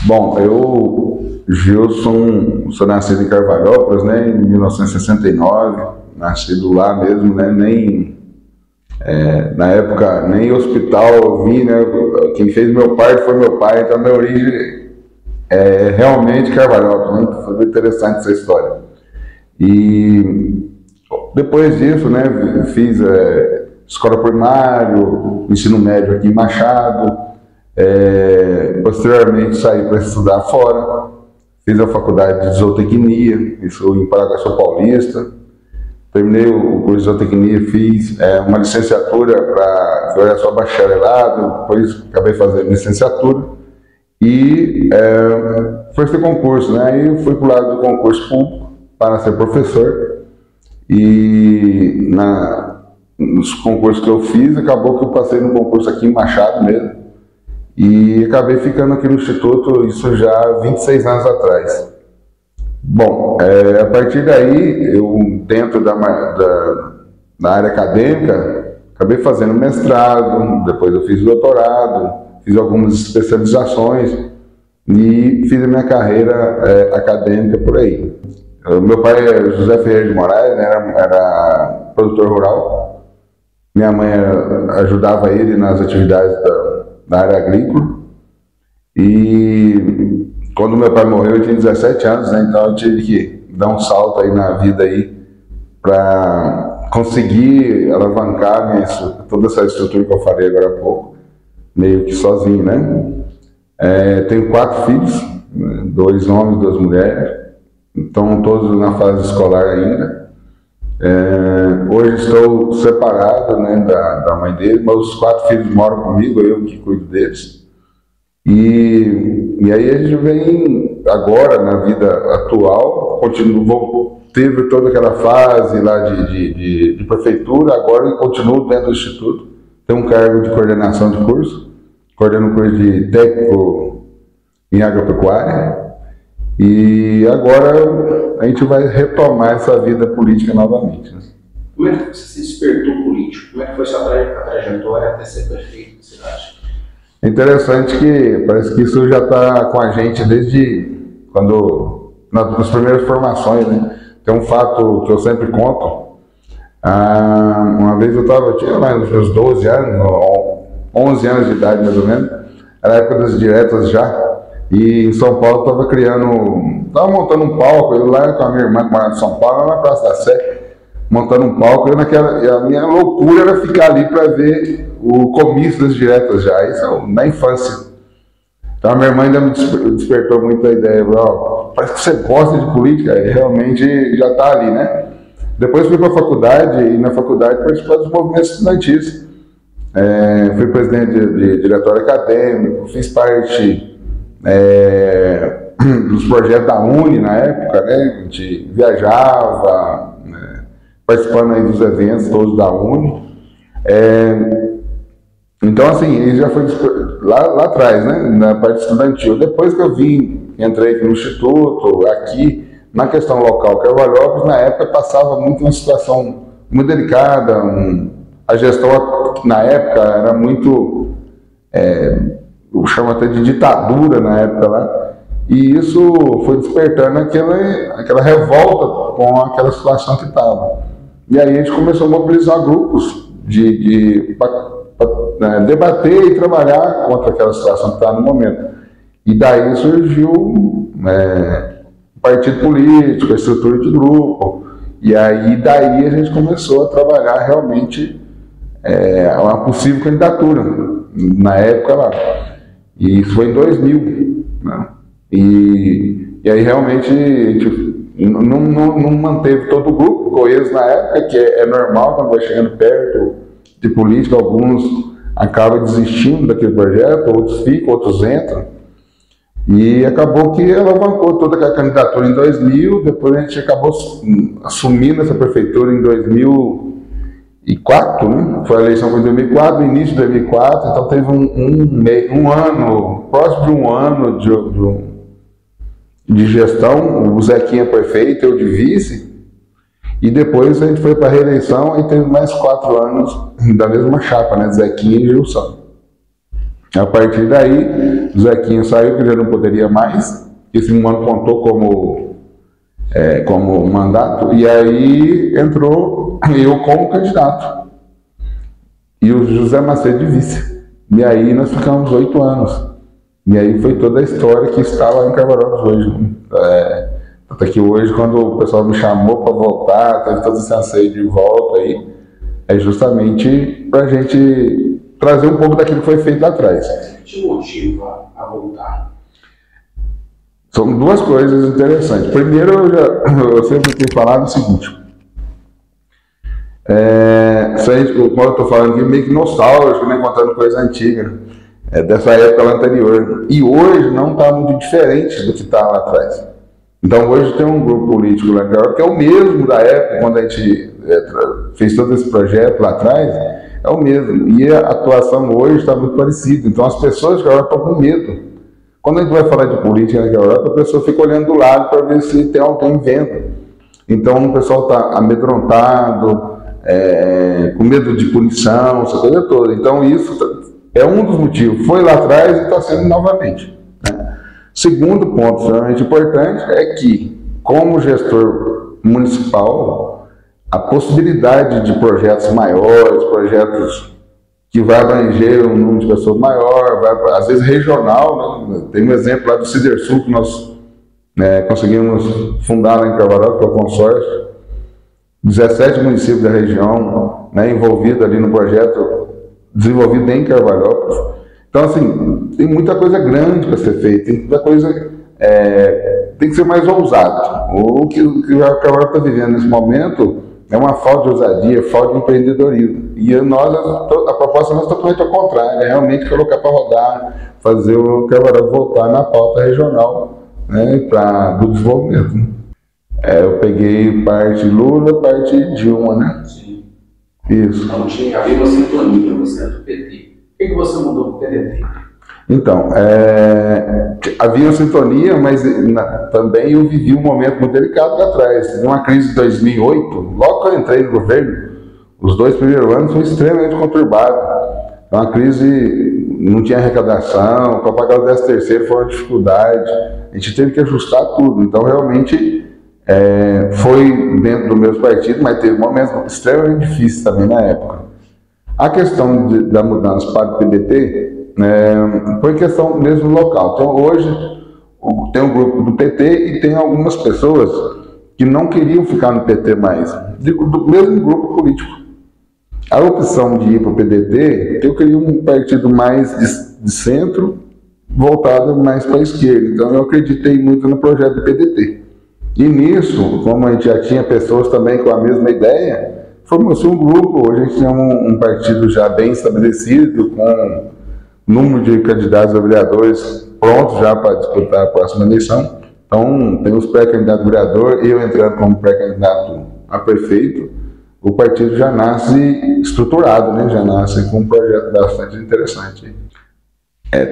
Bom, eu, Gilson, sou nascido em Carvalhópolis, né, em 1969, nascido lá mesmo, né, na época, nem hospital eu vim, né, quem fez meu parto foi meu pai, então minha origem é realmente Carvalhópolis, né, foi muito interessante essa história. E depois disso, né, fiz escola primária, ensino médio aqui em Machado, posteriormente saí para estudar fora, fiz a faculdade de zootecnia, isso em Paraguaçu Paulista, terminei o curso de zootecnia, fiz uma licenciatura que eu era só bacharelado, depois acabei fazendo licenciatura e foi esse concurso, né? Aí eu fui para o lado do concurso público para ser professor e nos concursos que eu fiz, acabou que eu passei no concurso aqui em Machado mesmo e acabei ficando aqui no Instituto, isso já há 26 anos atrás. Bom, a partir daí, eu dentro da área acadêmica, acabei fazendo mestrado, depois eu fiz doutorado, fiz algumas especializações e fiz a minha carreira acadêmica por aí. Meu pai é José Ferreira de Moraes, né, era produtor rural, minha mãe ajudava ele nas atividades da área agrícola e quando meu pai morreu eu tinha 17 anos, né, então eu tive que dar um salto aí na vida aí para conseguir alavancar toda essa estrutura que eu falei agora há pouco, meio que sozinho, né. Tenho 4 filhos, né, 2 homens, 2 mulheres, estão todos na fase escolar ainda. Hoje estou separado, né, da mãe deles, mas os 4 filhos moram comigo, eu que cuido deles. E aí a gente vem agora na vida atual, teve toda aquela fase lá de prefeitura, agora eu continuo dentro do Instituto, tenho um cargo de coordenação de curso, coordeno o curso de técnico em agropecuária, e agora a gente vai retomar essa vida política novamente. Né? Como é que você se despertou político? Como é que foi sua trajetória até ser prefeito da cidade? É interessante que parece que isso já está com a gente desde nas primeiras formações, né? Tem um fato que eu sempre conto. Uma vez eu tinha lá uns meus 12 anos, 11 anos de idade mais ou menos, era a época das diretas já, e em São Paulo estava montando um palco, eu lá com a minha irmã que morava em São Paulo, lá na Praça da Sé, montando um palco, e a minha loucura era ficar ali para ver o comício das diretas já, isso na infância. Então a minha irmã ainda me despertou muito a ideia, parece que você gosta de política, e realmente já está ali, né? Depois fui para a faculdade, e na faculdade participei dos movimentos estudantis. Fui presidente de diretório acadêmico, fiz parte dos projetos da Uni na época, né? A gente viajava, participando aí dos eventos todos da Uni. Então, assim, ele já foi lá atrás, né, na parte estudantil. Depois que eu entrei aqui no Instituto, aqui, na questão local, Carvalhópolis, na época passava muito uma situação muito delicada, a gestão na época era muito, eu chamo até de ditadura na época lá, e isso foi despertando aquela revolta com aquela situação que estava. E aí a gente começou a mobilizar grupos para debater e trabalhar contra aquela situação que está no momento. E daí surgiu o partido político, a estrutura de grupo, e aí daí a gente começou a trabalhar realmente uma possível candidatura, na época lá. E isso foi em 2000, né? E aí realmente a gente não manteve todo o grupo, coeso na época, que é normal quando vai chegando perto de política, alguns acabam desistindo daquele projeto, outros ficam, outros entram. E acabou que alavancou toda aquela candidatura em 2000, depois a gente acabou assumindo essa prefeitura em 2004, né? Foi a eleição foi em 2004, início de 2004, então teve um ano, próximo de um ano de gestão, o Zequinha prefeito, eu de vice, e depois a gente foi para a reeleição e teve mais 4 anos da mesma chapa, né, Zequinha e Gilson. A partir daí, o Zequinha saiu, que já não poderia mais, esse mano contou como mandato, e aí entrou eu como candidato, e o José Macedo de vice. E aí nós ficamos 8 anos. E aí foi toda a história que está lá em Carvarópolis hoje. Até que hoje, quando o pessoal me chamou para voltar, teve todo esse anseio de volta aí, é justamente para a gente trazer um pouco daquilo que foi feito lá atrás. O que te motiva a voltar? São duas coisas interessantes. Primeiro, eu sempre tenho falado o seguinte, como eu estou falando aqui, meio que nostálgico, né, contando coisa antiga, dessa época lá anterior. E hoje não está muito diferente do que está lá atrás. Então hoje tem um grupo político lá que é o mesmo da época, quando a gente fez todo esse projeto lá atrás, é o mesmo. E a atuação hoje está muito parecida. Então as pessoas agora estão com medo. Quando a gente vai falar de política na Europa, a pessoa fica olhando do lado para ver se tem alguém vendo. Então o pessoal está amedrontado, com medo de punição, essa coisa toda. Então isso é um dos motivos. Foi lá atrás e está sendo novamente. Né? Segundo ponto extremamente importante é que, como gestor municipal, a possibilidade de projetos maiores, projetos que vai abranger um número de pessoas maior, às vezes regional, né? Tem um exemplo lá do Cidersul que nós conseguimos fundar lá em Carvarópolis, que é o consórcio, 17 municípios da região, né, envolvidos ali no projeto desenvolvido em Carvarópolis. Então, assim, tem muita coisa grande para ser feita, tem muita coisa, tem que ser mais ousado. O que o Carvarópolis está vivendo nesse momento é uma falta de ousadia, falta de empreendedorismo. E a proposta nossa é totalmente ao contrário, é realmente colocar para rodar, fazer o Carvarópolis voltar na pauta regional, né, do desenvolvimento. Eu peguei parte Lula, parte Dilma, né? Sim. Isso. Então havia uma sintonia, você é do PT. Por que você mudou para o PDT? Então, havia uma sintonia, mas também eu vivi um momento muito delicado lá atrás. Teve uma crise de 2008, logo que eu entrei no governo, os 2 primeiros anos foi extremamente conturbado. Uma crise, não tinha arrecadação, para pagar o 13º foi uma dificuldade, a gente teve que ajustar tudo. Então, realmente, foi dentro do meu partido, mas teve momentos extremamente difíceis também na época. A questão da mudança para o PDT foi questão mesmo local. Então hoje tem um grupo do PT e tem algumas pessoas que não queriam ficar no PT mais, do mesmo grupo político. A opção de ir para o PDT, eu queria um partido mais de centro, voltado mais para a esquerda. Então eu acreditei muito no projeto do PDT. E nisso, como a gente já tinha pessoas também com a mesma ideia, formou-se um grupo. Hoje a gente tem um partido já bem estabelecido, com número de candidatos a vereadores prontos já para disputar a próxima eleição. Então, tem os pré-candidatos a vereador, eu entrando como pré-candidato a prefeito, o partido já nasce estruturado, né? Já nasce com um projeto bastante interessante.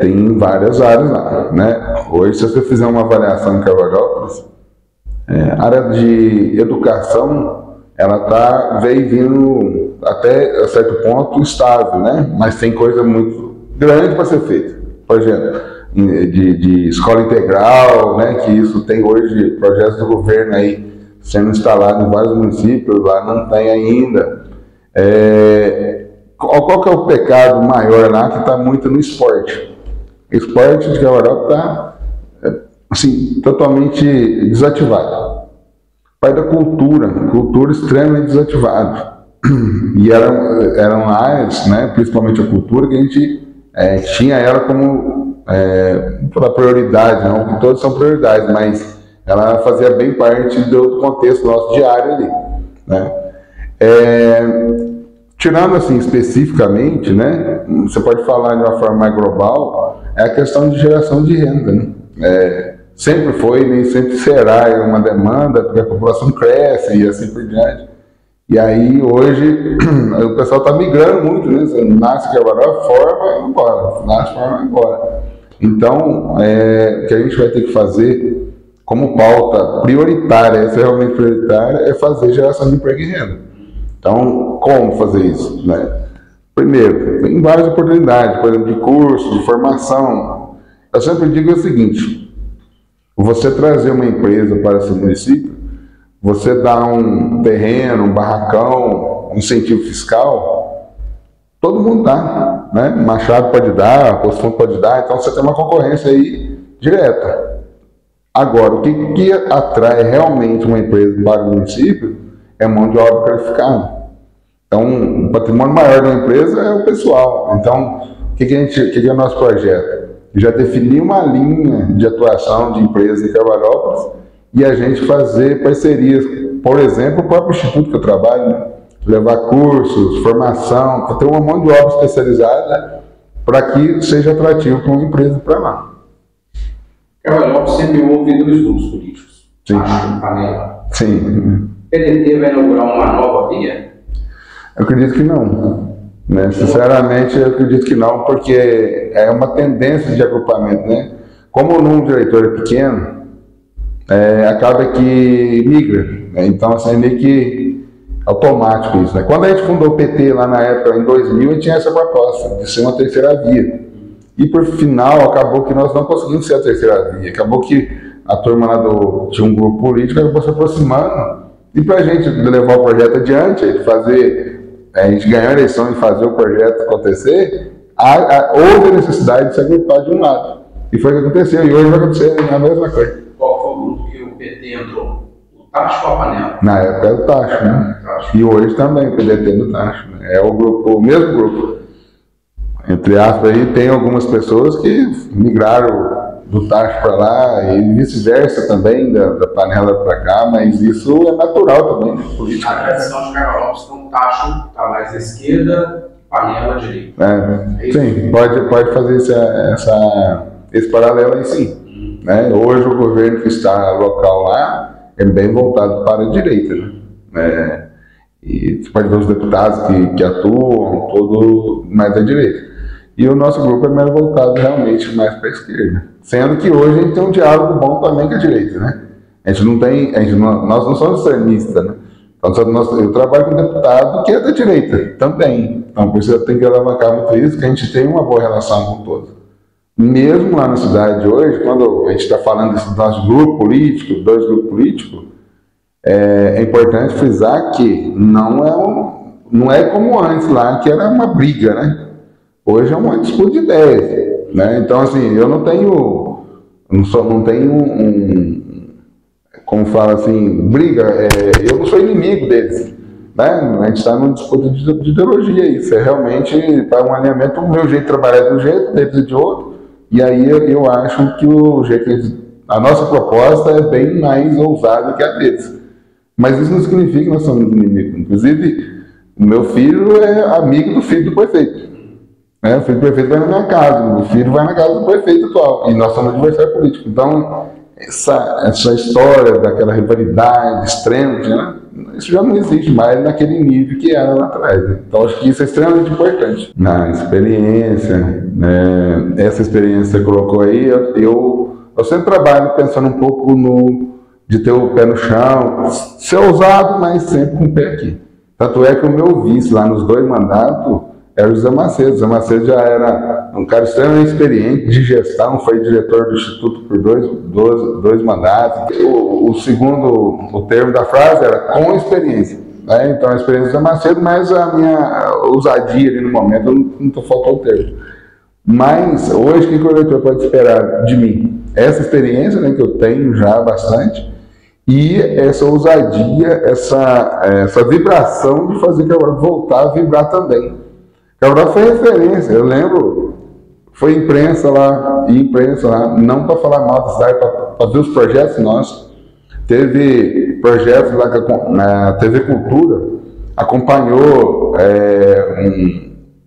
Tem várias áreas lá, né? Hoje, se você fizer uma avaliação em Carvarópolis, a área de educação, ela veio vindo até certo ponto estável, né? Mas tem coisa muito grande para ser feita. Por exemplo, de escola integral, né? Que isso tem hoje projetos do governo aí sendo instalados em vários municípios, lá não tem ainda. Qual que é o pecado maior lá? Que está muito no esporte. O esporte de Carvarópolis está assim, totalmente desativado. Parte da cultura extremamente desativada. E eram áreas, né, principalmente a cultura, que a gente tinha ela como prioridade, não que todas são prioridades, mas ela fazia bem parte do contexto nosso diário ali, né? Tirando assim especificamente, né, você pode falar de uma forma mais global, é a questão de geração de renda, né? Sempre foi, nem sempre será uma demanda, porque a população cresce e assim por diante. E aí hoje o pessoal está migrando muito, né? Você nasce em Carvarópolis, forma e vai embora, nasce, forma e vai embora. Então, o que a gente vai ter que fazer como pauta prioritária, essa é realmente prioritária, é fazer geração de emprego e renda. Então, como fazer isso, né? Primeiro, tem várias oportunidades, por exemplo, de curso, de formação. Eu sempre digo o seguinte: você trazer uma empresa para esse município, você dá um terreno, um barracão, um incentivo fiscal, todo mundo dá, né? Machado pode dar, Posto Fundo pode dar, então você tem uma concorrência aí direta. Agora, o que atrai realmente uma empresa para o município é mão de obra qualificada. Então, o patrimônio maior da empresa é o pessoal. Então, o que é o nosso projeto? Já definir uma linha de atuação de empresas em Carvalhópolis e a gente fazer parcerias, por exemplo, o próprio instituto que eu trabalho, né? Levar cursos, formação, para ter uma mão de obra especializada para que seja atrativo para uma empresa para lá. Carvalhópolis sempre houve dois grupos políticos. Sim. Panela. Sim. O PDT vai inaugurar uma nova via? Eu acredito que não, né? Sinceramente, eu acredito que não, porque é uma tendência de agrupamento, né? Como o número de eleitor é pequeno, acaba que migra, né? Então, assim, é meio que automático isso, né? Quando a gente fundou o PT lá na época, em 2000, a gente tinha essa proposta de ser uma terceira via. E por final, acabou que nós não conseguimos ser a terceira via. Acabou que a turma lá tinha um grupo político, acabou se aproximando. E para a gente levar o projeto adiante, a gente ganhou a eleição e fazer o projeto acontecer, houve a necessidade de se agrupar de um lado. E foi o que aconteceu, e hoje vai acontecer a mesma coisa. Qual foi o grupo que o PT entrou? O Tacho ou a Panela? Na época era o Tacho, né? E hoje também o PDT do Tacho, né? É o mesmo grupo. Entre aspas, aí tem algumas pessoas que migraram do Tacho para lá e vice-versa também, da Panela para cá, mas isso é natural também, né? Política. A tradição de Carvalhópolis, então, o Tacho está mais à esquerda, Panela à direita. Sim, pode fazer esse paralelo aí, sim. Né? Hoje o governo que está local lá é bem voltado para a direita, né? E você pode ver os deputados que atuam, todo mais à direita. E o nosso grupo é mais voltado realmente mais para a esquerda. Sendo que hoje a gente tem um diálogo bom também com a direita, né? Nós não somos extremistas, né? Então, eu trabalho com um deputado que é da direita também. Então, por isso eu tenho que alavancar muito isso, que a gente tem uma boa relação com todos. Mesmo lá na cidade hoje, quando a gente está falando desse nosso grupo político, dois grupos políticos, é importante frisar que não é como antes lá, que era uma briga, né? Hoje é uma disputa de ideias, né? Então, assim, eu não tenho como fala assim, briga, eu não sou inimigo deles, né? A gente está numa disputa de ideologia, isso é realmente para um alinhamento, o meu jeito de trabalhar é de um jeito, deles é de outro, e aí eu acho que a nossa proposta é bem mais ousada que a deles. Mas isso não significa que nós somos inimigos. Inclusive, o meu filho é amigo do filho do prefeito. O filho do prefeito vai na minha casa, o filho vai na casa do prefeito atual. E nós somos adversário político. Então, essa história daquela rivalidade extrema, né? Isso já não existe mais naquele nível que era lá atrás. Né? Então, acho que isso é extremamente importante. Na experiência, né? Essa experiência que você colocou aí, eu sempre trabalho pensando um pouco de ter o pé no chão, ser ousado, mas sempre com o pé aqui. Tanto é que o meu vice lá nos 2 mandatos era o José Macedo. O José Macedo já era um cara extremamente experiente de gestão, foi diretor do Instituto por dois mandatos. O termo da frase era com experiência. Né? Então a experiência do José Macedo, mas a minha ousadia ali no momento, eu não faltou o termo. Mas hoje, o que o eleitor pode esperar de mim? Essa experiência, né, que eu tenho já bastante, e essa ousadia, essa vibração de fazer Cabral voltar a vibrar também. Cabral foi referência, eu lembro, foi imprensa lá, não para falar mal da cidade, para ver os projetos nossos. Teve projetos lá na TV Cultura, acompanhou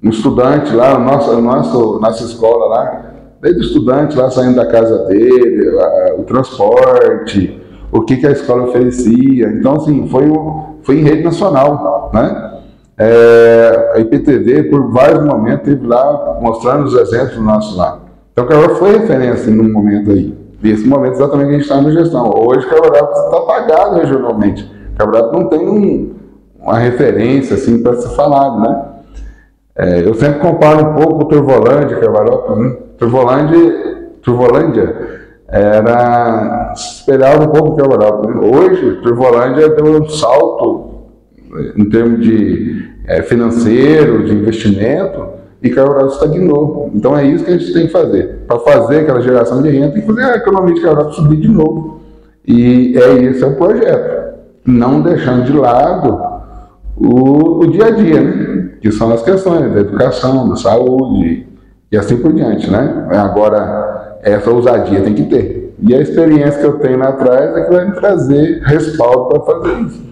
um estudante lá, nossa escola lá, desde o estudante lá saindo da casa dele, o transporte, o que a escola oferecia. Então, assim, foi em rede nacional, né? A IPTV, por vários momentos, esteve lá mostrando os exemplos nossos lá. Então, o Carvalho foi referência num momento aí. E esse momento exatamente que a gente está na gestão. Hoje, o Carvalho está apagado regionalmente. O Carvalho não tem uma referência, assim, para ser falado, né? Eu sempre comparo um pouco o Turvolândia, Cavarópolis, né? Turvolândia era espelhado um pouco o Cavarópolis. Hoje, Turvolândia deu um salto em termos de financeiro, de investimento, e Cavarópolis estagnou. Então é isso que a gente tem que fazer. Para fazer aquela geração de renda, tem que fazer a economia de Cavarópolis subir de novo. E esse é o projeto. Não deixando de lado o dia a dia, né? Que são as questões da educação, da saúde e assim por diante, né? Agora, essa ousadia tem que ter. E a experiência que eu tenho lá atrás é que vai me trazer respaldo para fazer isso.